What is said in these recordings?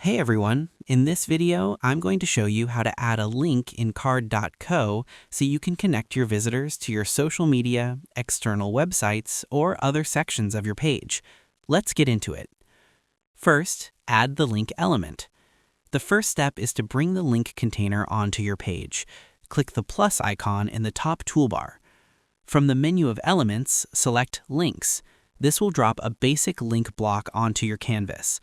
Hey everyone, in this video, I'm going to show you how to add a link in Card.co so you can connect your visitors to your social media, external websites, or other sections of your page. Let's get into it. First, add the link element. The first step is to bring the link container onto your page. Click the plus icon in the top toolbar. From the menu of elements, select Links. This will drop a basic link block onto your canvas.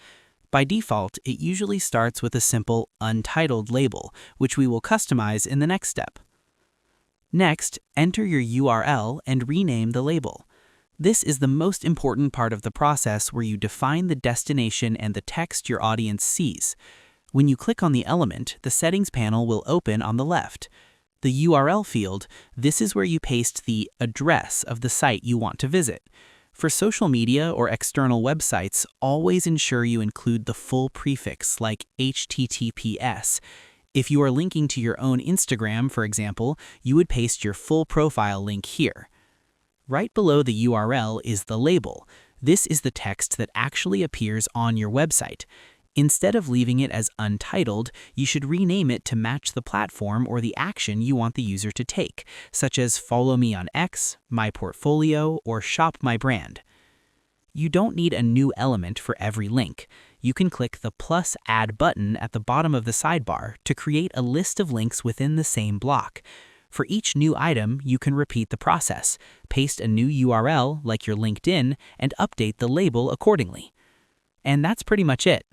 By default, it usually starts with a simple untitled label, which we will customize in the next step. Next, enter your URL and rename the label. This is the most important part of the process where you define the destination and the text your audience sees. When you click on the element, the settings panel will open on the left. The URL field, this is where you paste the address of the site you want to visit. For social media or external websites, always ensure you include the full prefix like HTTPS. If you are linking to your own Instagram, for example, you would paste your full profile link here. Right below the URL is the label. This is the text that actually appears on your website. Instead of leaving it as untitled, you should rename it to match the platform or the action you want the user to take, such as follow me on X, my portfolio, or shop my brand. You don't need a new element for every link. You can click the plus add button at the bottom of the sidebar to create a list of links within the same block. For each new item, you can repeat the process, paste a new URL like your LinkedIn, and update the label accordingly. And that's pretty much it.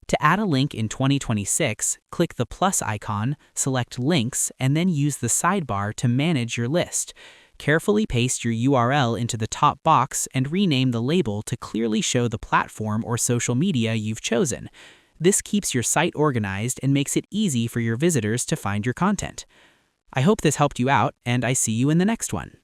To add a link in 2026, click the plus icon, select Links, and then use the sidebar to manage your list. Carefully paste your URL into the top box and rename the label to clearly show the platform or social media you've chosen. This keeps your site organized and makes it easy for your visitors to find your content. I hope this helped you out, and I see you in the next one.